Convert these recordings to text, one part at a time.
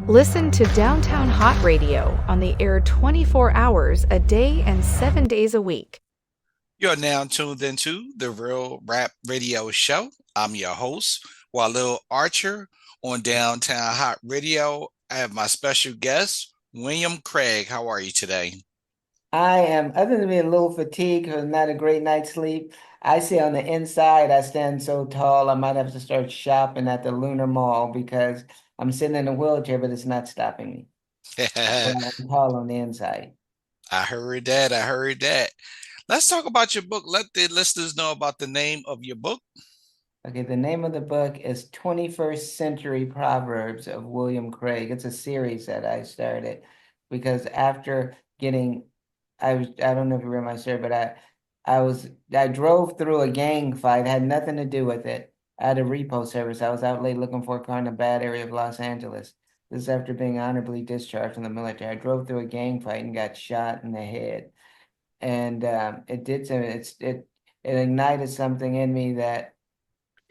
Listen to Downtown Hot Radio on the air 24 hours a day and 7 days a week. You're now tuned into the Real Rap Radio Show. I'm your host, Walil Archer on Downtown Hot Radio. I have my special guest, William Craig. How are you today? I am, other than being a little fatigued or not a great night's sleep, I say on the inside, I stand so tall, I might have to start shopping at the Lunar Mall because I'm sitting in a wheelchair, but it's not stopping me. But I I'm tall on the inside. heard that. I heard that. Let's talk about your book. Let the listeners know about the name of your book. Okay, the name of the book is 21st Century Proverbs of William Craig. It's a series that I started because after getting, I don't know if you read my story, but I drove through a gang fight, had nothing to do with it. I had a repo service. I was out late looking for a car in a bad area of Los Angeles. This is after being honorably discharged from the military. I drove through a gang fight and got shot in the head. And it did something, it ignited something in me that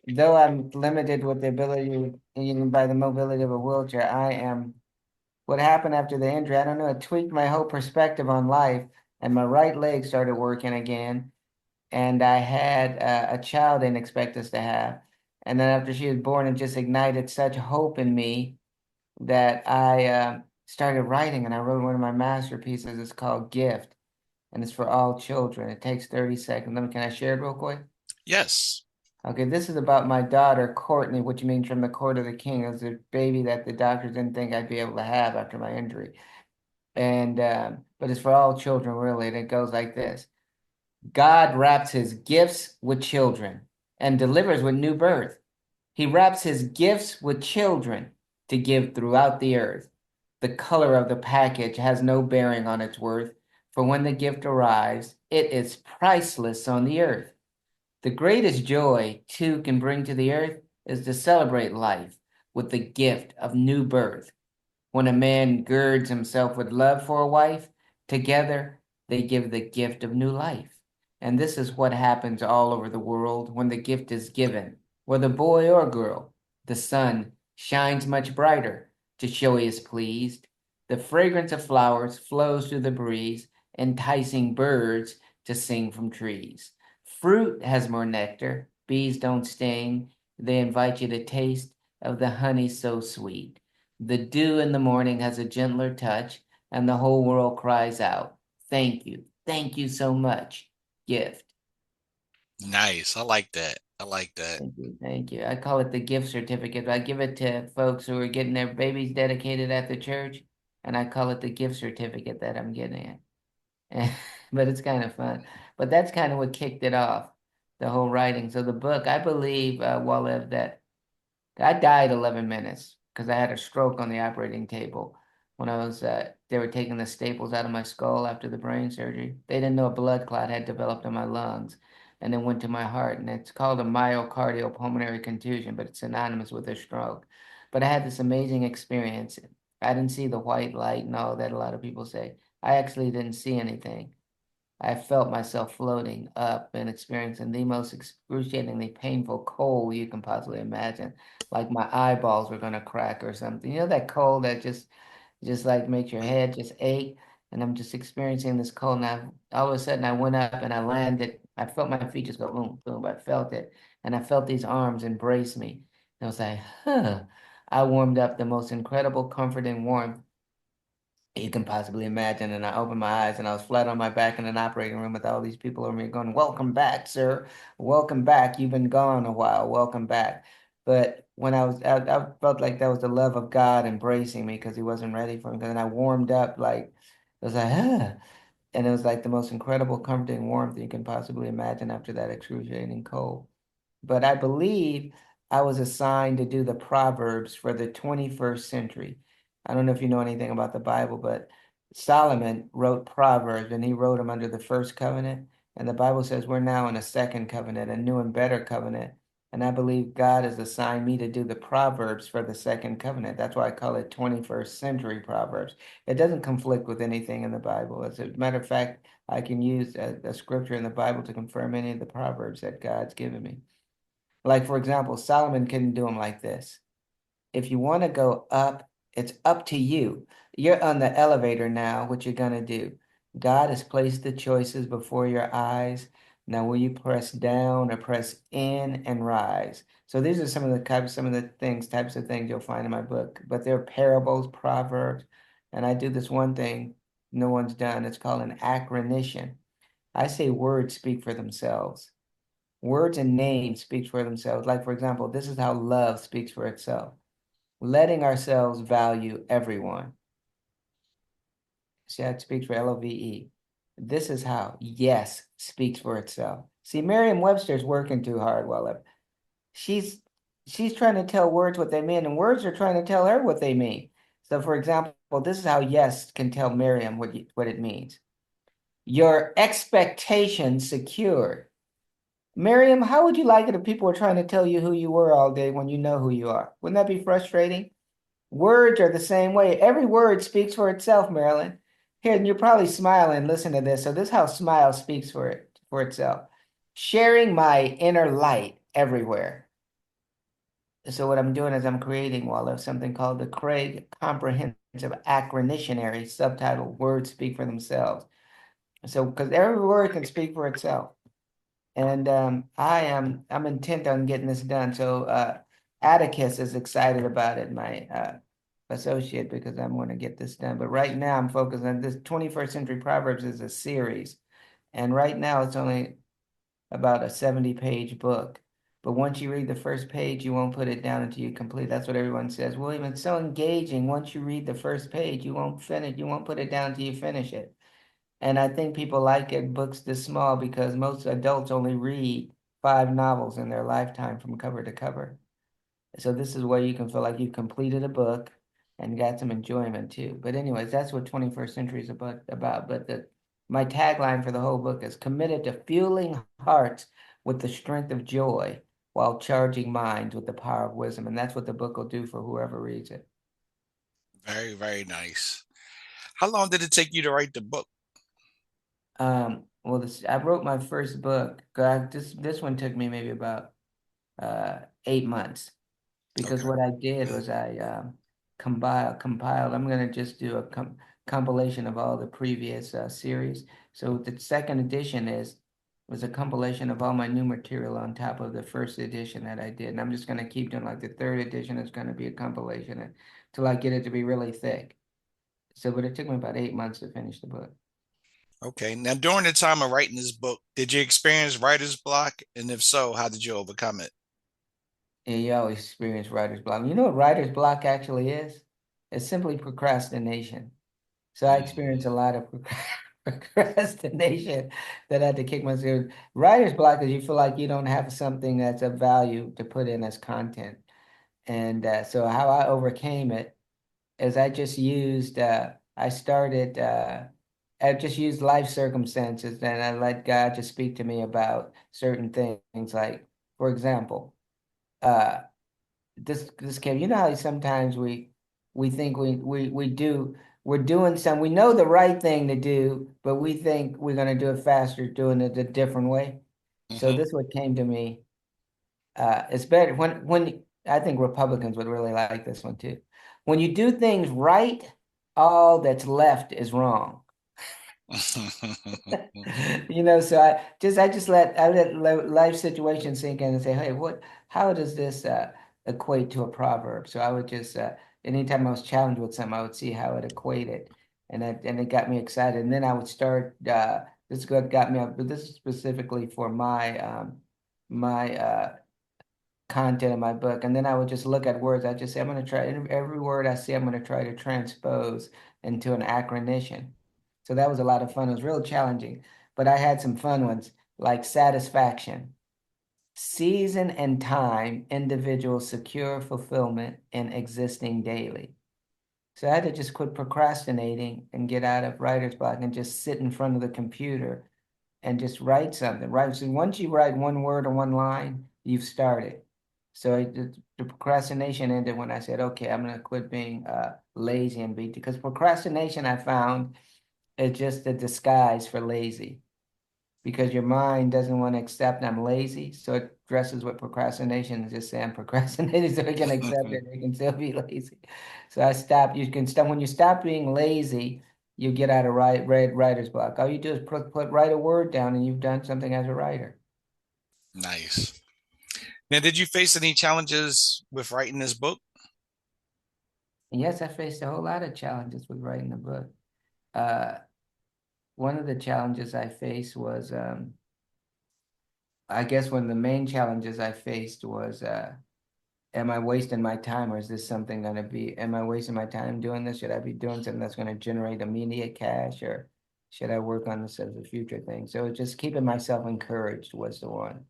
though I'm limited with the ability, even by the mobility of a wheelchair, what happened after the injury, I don't know, it tweaked my whole perspective on life, and my right leg started working again. And I had a child they didn't expect us to have. And then after she was born, it just ignited such hope in me that I started writing, and I wrote one of my masterpieces. It's called Gift, and it's for all children. It takes 30 seconds. Can I share it real quick? Yes. Okay, this is about my daughter, Courtney, which means from the court of the king. It was a baby that the doctors didn't think I'd be able to have after my injury. And but it's for all children, really. And it goes like this. God wraps his gifts with children and delivers with new birth. He wraps his gifts with children to give throughout the earth. The color of the package has no bearing on its worth, for when the gift arrives, it is priceless on the earth. The greatest joy two can bring to the earth is to celebrate life with the gift of new birth. When a man girds himself with love for a wife, together they give the gift of new life. And this is what happens all over the world when the gift is given, whether boy or girl. The sun shines much brighter to show he is pleased. The fragrance of flowers flows through the breeze, enticing birds to sing from trees. Fruit has more nectar, bees don't sting. They invite you to taste of the honey so sweet. The dew in the morning has a gentler touch, and the whole world cries out, thank you so much. Gift. Nice. I like that. I like that. Thank you. I call it the gift certificate. I give it to folks who are getting their babies dedicated at the church, and I call it the gift certificate that I'm getting it. But it's kind of fun. But that's kind of what kicked it off, the whole writing. So the book, I believe, Walev, that I died 11 minutes because I had a stroke on the operating table when they were taking the staples out of my skull after the brain surgery. They didn't know a blood clot had developed in my lungs and then went to my heart. And it's called a myocardial pulmonary contusion, but it's synonymous with a stroke. But I had this amazing experience. I didn't see the white light and all that a lot of people say. I actually didn't see anything. I felt myself floating up and experiencing the most excruciatingly painful cold you can possibly imagine. Like my eyeballs were gonna crack or something. You know that cold that just like makes your head just ache. And I'm just experiencing this cold. And all of a sudden I went up and I landed. I felt my feet just go boom, boom. I felt it. And I felt these arms embrace me. And I was like, huh. I warmed up the most incredible comfort and warmth you can possibly imagine. And I opened my eyes and I was flat on my back in an operating room with all these people over me going, welcome back, sir. Welcome back. You've been gone a while. Welcome back. But when I felt like that was the love of God embracing me because he wasn't ready for me. Because then I warmed up like, it was like, ah. And it was like the most incredible comforting warmth you can possibly imagine after that excruciating cold. But I believe I was assigned to do the Proverbs for the 21st century. I don't know if you know anything about the Bible, but Solomon wrote Proverbs and he wrote them under the first covenant. And the Bible says we're now in a second covenant, a new and better covenant. And I believe God has assigned me to do the Proverbs for the second covenant. That's why I call it 21st century Proverbs. It doesn't conflict with anything in the Bible. As a matter of fact, I can use a scripture in the Bible to confirm any of the Proverbs that God's given me. Like, for example, Solomon couldn't do them like this. If you want to go up It's up to you. You're on the elevator now, what you're gonna do. God has placed the choices before your eyes. Now, will you press down or press in and rise? So these are types of things you'll find in my book. But they're parables, proverbs, and I do this one thing no one's done. It's called an acronytion. I say words speak for themselves. Words and names speak for themselves. Like, for example, this is how love speaks for itself. Letting ourselves value everyone. See, that speaks for LOVE. This is how yes speaks for itself. See, Merriam-Webster's working too hard while she's she's trying to tell words what they mean, and words are trying to tell her what they mean. So, for example, this is how yes can tell Merriam what it means. Your expectations secured. Miriam, how would you like it if people were trying to tell you who you were all day when you know who you are? Wouldn't that be frustrating? Words are the same way. Every word speaks for itself, Marilyn. Here, and you're probably smiling. Listen to this. So this is how smile speaks for itself. Sharing my inner light everywhere. So what I'm doing is I'm creating something called the Craig Comprehensive Acronytionary, subtitled Words Speak for Themselves. So because every word can speak for itself. And I'm intent on getting this done. So Atticus is excited about it, my associate, because I'm going to get this done. But right now I'm focused on this 21st Century Proverbs is a series. And right now it's only about a 70-page book. But once you read the first page, you won't put it down until you complete. That's what everyone says. William, it's so engaging. Once you read the first page, you won't put it down until you finish it. And I think people like it, books this small, because most adults only read 5 novels in their lifetime from cover to cover. So this is where you can feel like you've completed a book and got some enjoyment too. But anyways, that's what 21st Century is about. But my tagline for the whole book is committed to fueling hearts with the strength of joy while charging minds with the power of wisdom. And that's what the book will do for whoever reads it. Very, very nice. How long did it take you to write the book? Well, I wrote my first book. God, this one took me maybe about 8 months, because Okay. what I did was I compiled. I'm gonna just do a compilation of all the previous series. So the second edition was a compilation of all my new material on top of the first edition that I did, and I'm just gonna keep doing, like, the third edition is gonna be a compilation until I get it to be really thick. So, but it took me about 8 months to finish the book. Okay. Now, during the time of writing this book, did you experience writer's block? And if so, how did you overcome it? Yeah, you always experience writer's block. You know what writer's block actually is? It's simply procrastination. So I Mm, experienced a lot of procrastination that I had to kick myself. Writer's block is you feel like you don't have something that's of value to put in as content. And so how I overcame it is I just used life circumstances, and I let God just speak to me about certain things. Like, for example, uh, this came, you know how sometimes we think we're doing we know the right thing to do, but we think we're going to do it faster doing it a different way. So hmm this what came to me. It's better when I think Republicans would really like this one too. When you do things right, all that's left is wrong. So I let life situation sink in and say, hey, how does this equate to a proverb? So I would just anytime I was challenged with something, I would see how it equated, and it got me excited. And then I would start. This is what got me up, but this is specifically for my content in my book. And then I would just look at words. I just say, I'm going to try every word I see, I'm going to try to transpose into an acronytion. So that was a lot of fun. It was real challenging, but I had some fun ones like satisfaction, season and time, individuals secure fulfillment in existing daily. So I had to just quit procrastinating and get out of writer's block and just sit in front of the computer and just write something, right? So once you write one word or one line, you've started. So the procrastination ended when I said, okay, I'm going to quit being lazy and be, because procrastination I found is just a disguise for lazy, because your mind doesn't want to accept I'm lazy. So dresses with procrastination and just say I'm procrastinating so they can accept it. They can still be lazy. So I stopped. You can stop when you stop being lazy, you get out of writer's block. All you do is write a word down and you've done something as a writer. Nice. Now, did you face any challenges with writing this book? And yes, I faced a whole lot of challenges with writing the book. Uh, one of the challenges I faced was, I guess one of the main challenges I faced was, am I wasting my time or is this something going to be, am I wasting my time doing this? Should I be doing something that's going to generate immediate cash or should I work on this as a future thing? So just keeping myself encouraged was the one.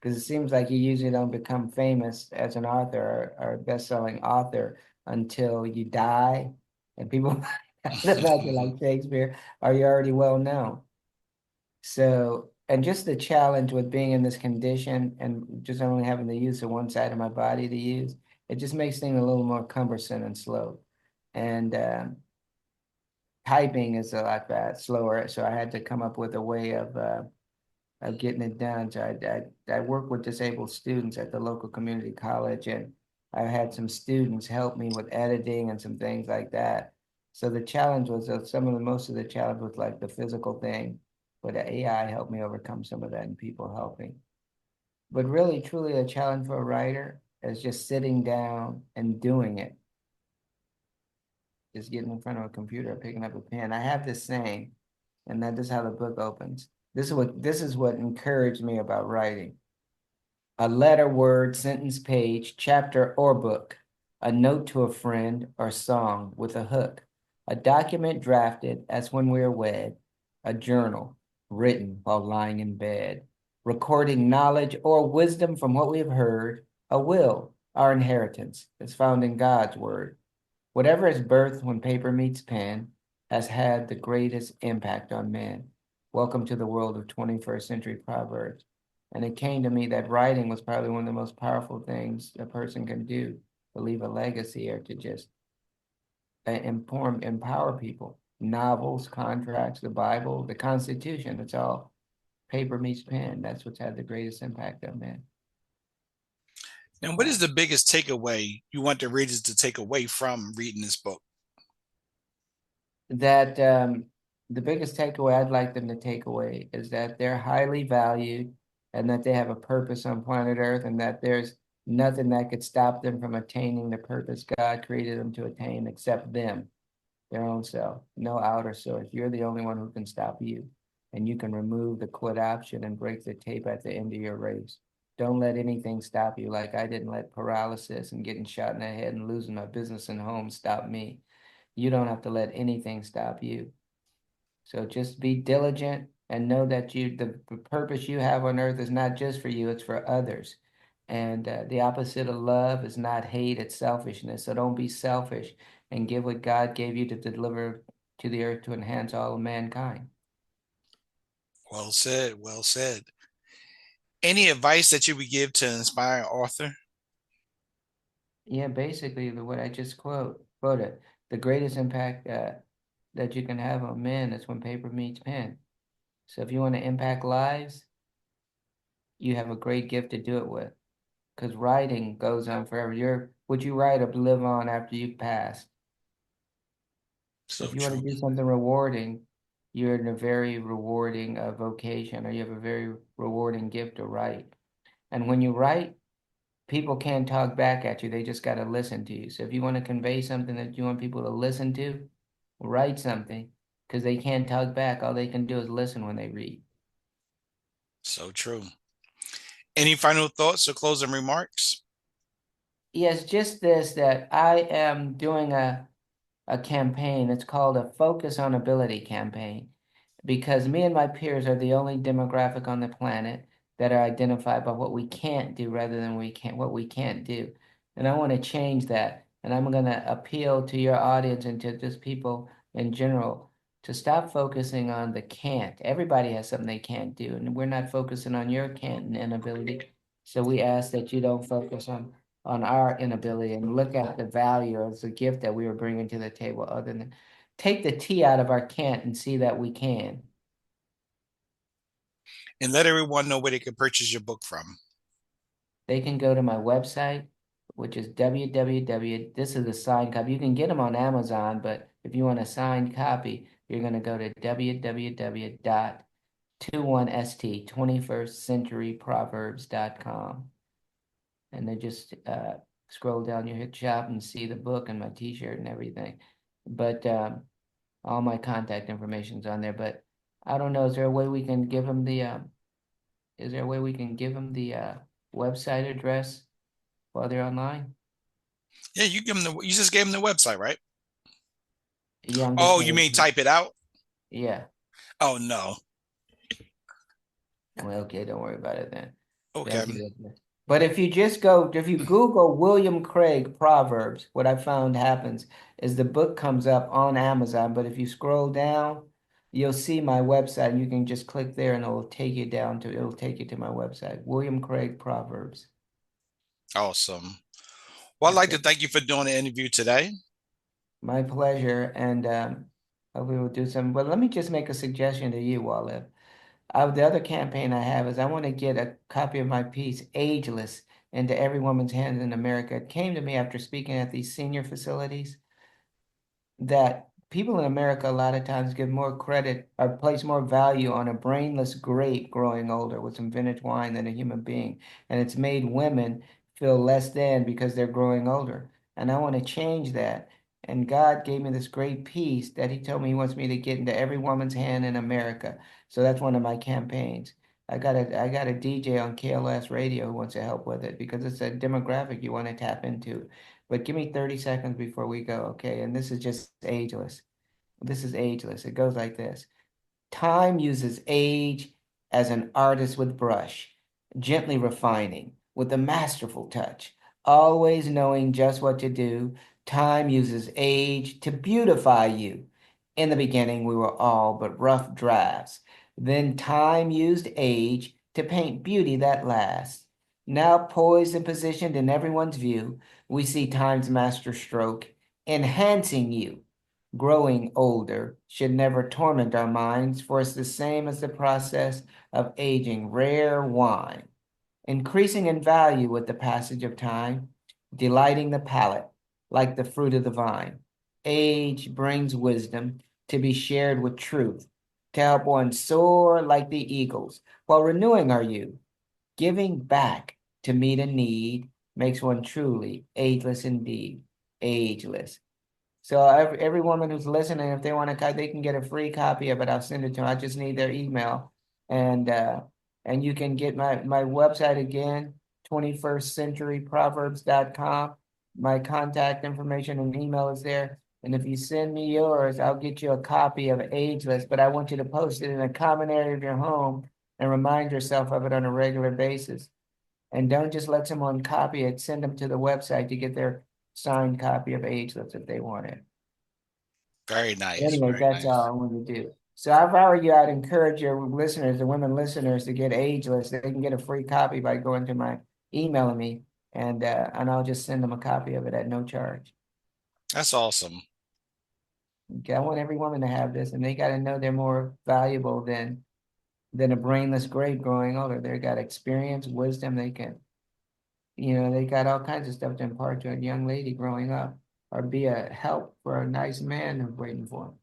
Because it seems like you usually don't become famous as an author or a best-selling author until you die and people find out about you like Shakespeare, or you're already well known. So, and just the challenge with being in this condition and just only having the use of one side of my body to use, it just makes things a little more cumbersome and slow. And typing is a lot slower. So I had to come up with a way of getting it done. So I work with disabled students at the local community college, and I had some students help me with editing and some things like that. So the challenge was most of the challenge was like the physical thing, but the AI helped me overcome some of that and people helping. But really, truly, a challenge for a writer is just sitting down and doing it. Just getting in front of a computer, picking up a pen. I have this saying, and that is how the book opens. This is what encouraged me about writing. A letter, word, sentence, page, chapter, or book, a note to a friend or song with a hook, a document drafted as when we are wed, a journal written while lying in bed, recording knowledge or wisdom from what we have heard, a will, our inheritance, is found in God's word. Whatever is birthed when paper meets pen has had the greatest impact on men. Welcome to the world of 21st century Proverbs. And it came to me that writing was probably one of the most powerful things a person can do to leave a legacy or to just empower people. Novels, contracts, the Bible, the Constitution, it's all paper meets pen. That's what's had the greatest impact on men. And what is the biggest takeaway you want the readers to take away from reading this book? That the biggest takeaway I'd like them to take away is that they're highly valued and that they have a purpose on planet Earth and that there's nothing that could stop them from attaining the purpose God created them to attain except them, their own self. No outer source. You're the only one who can stop you. And you can remove the quit option and break the tape at the end of your race. Don't let anything stop you. Like I didn't let paralysis and getting shot in the head and losing my business and home stop me. You don't have to let anything stop you. So just be diligent and know that the purpose you have on earth is not just for you, it's for others. And the opposite of love is not hate, it's selfishness. So don't be selfish and give what God gave you to deliver to the earth to enhance all of mankind. Well said. Well said. Any advice that you would give to an inspiring author? Yeah, basically what I just quoted, the greatest impact that you can have on men is when paper meets pen. So if you want to impact lives, you have a great gift to do it with. Because writing goes on forever. What you write will live on after you pass. So So if you want true. to do something rewarding, you're in a very rewarding vocation, or you have a very rewarding gift to write. And when you write, people can't talk back at you. They just got to listen to you. So if you want to convey something that you want people to listen to, write something because they can't talk back. All they can do is listen when they read. So true. Any final thoughts or closing remarks? Yes, just this that I am doing a campaign. It's called a Focus on Ability campaign because me and my peers are the only demographic on the planet that are identified by what we can't do rather than what we can't do. And I want to change that. And I'm going to appeal to your audience and to just people in general to stop focusing on the can't. Everybody has something they can't do, and we're not focusing on your can't and inability. So we ask that you don't focus on our inability and look at the value as a gift that we were bringing to the table other than take the T out of our can't and see that we can. And let everyone know where they can purchase your book from. they can go to my website, which is www. This is a signed copy. You can get them on Amazon, but if you want a signed copy, you're going to go to www.21st21stcenturyproverbs.com. And then just scroll down, you hit shop and see the book and my t-shirt and everything. But all my contact information's on there. But I don't know, is there a way we can give them the website address while they're online? Yeah, you just gave them the website, right? Yeah, I'm just Oh, you mean type it out? Yeah. Oh no. Well, okay, don't worry about it then. Okay. But if you Google William Craig Proverbs, what I found happens is the book comes up on Amazon, but if you scroll down, you'll see my website. You can just click there and it'll take you to my website, William Craig Proverbs. Awesome. Well, I'd like to thank you for doing the interview today. My pleasure, and hopefully we'll do something. But let me just make a suggestion to you, Walil. The other campaign I have is I want to get a copy of my piece, Ageless, into every woman's hands in America. It came to me after speaking at these senior facilities that people in America a lot of times give more credit or place more value on a brainless grape growing older with some vintage wine than a human being. And it's made women feel less than because they're growing older. And I want to change that. And God gave me this great piece that he told me he wants me to get into every woman's hand in America. So that's one of my campaigns. I got a DJ on KLS radio who wants to help with it because it's a demographic you want to tap into. But give me 30 seconds before we go, okay? And this is just ageless. This is ageless. It goes like this. Time uses age as an artist with brush, gently refining with a masterful touch, always knowing just what to do. Time uses age to beautify you. In the beginning, we were all but rough drafts. Then time used age to paint beauty that lasts. Now poised and positioned in everyone's view, we see time's master stroke, enhancing you. Growing older should never torment our minds, for it's the same as the process of aging rare wine, increasing in value with the passage of time, delighting the palate like the fruit of the vine. Age brings wisdom to be shared with truth, to help one soar like the eagles while renewing our youth. Giving back to meet a need makes one truly ageless indeed, ageless. So every woman who's listening, if they want to, they can get a free copy of it. I'll send it to them. I just need their email, and you can get my website again, 21stcenturyproverbs.com. My contact information and email is there. And if you send me yours, I'll get you a copy of Ageless. But I want you to post it in a common area of your home and remind yourself of it on a regular basis. And don't just let someone copy it. Send them to the website to get their signed copy of Ageless if they want it. Very nice. Anyway, that's all I want to do. So if I were you, I'd encourage your listeners, the women listeners, to get Ageless. They can get a free copy by going to my emailing me, and I'll just send them a copy of it at no charge. That's awesome. Okay, I want every woman to have this, and they got to know they're more valuable than a brainless grape growing older. They got experience, wisdom. They can, they got all kinds of stuff to impart to a young lady growing up, or be a help for a nice man who's waiting for them.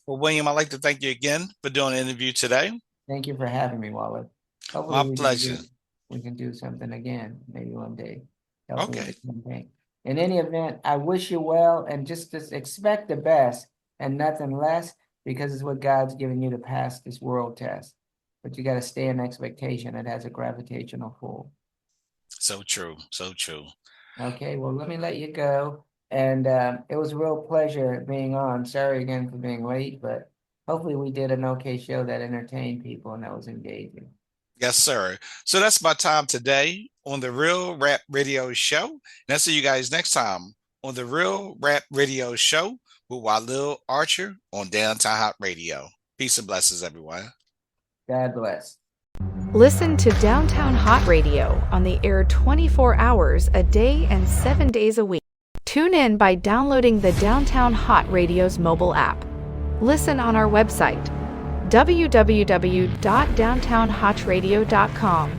Well, William, I'd like to thank you again for doing the interview today. Thank you for having me, Walil. My pleasure. We can do something again, maybe one day. Okay. In any event, I wish you well, and just expect the best and nothing less, because it's what God's given you to pass this world test. But you got to stay in expectation. It has a gravitational pull. So true. So true. Okay, well, let me let you go. And it was a real pleasure being on. Sorry again for being late, but hopefully we did an okay show that entertained people and that was engaging. Yes, sir. So that's my time today on the Real Rap Radio Show. And I'll see you guys next time on the Real Rap Radio Show with Walil Archer on Downtown Hott Radio. Peace and blessings, everyone. God bless. Listen to Downtown Hott Radio on the air 24 hours a day and 7 days a week. Tune in by downloading the Downtown Hott Radio's mobile app. Listen on our website, www.downtownhottradio.com.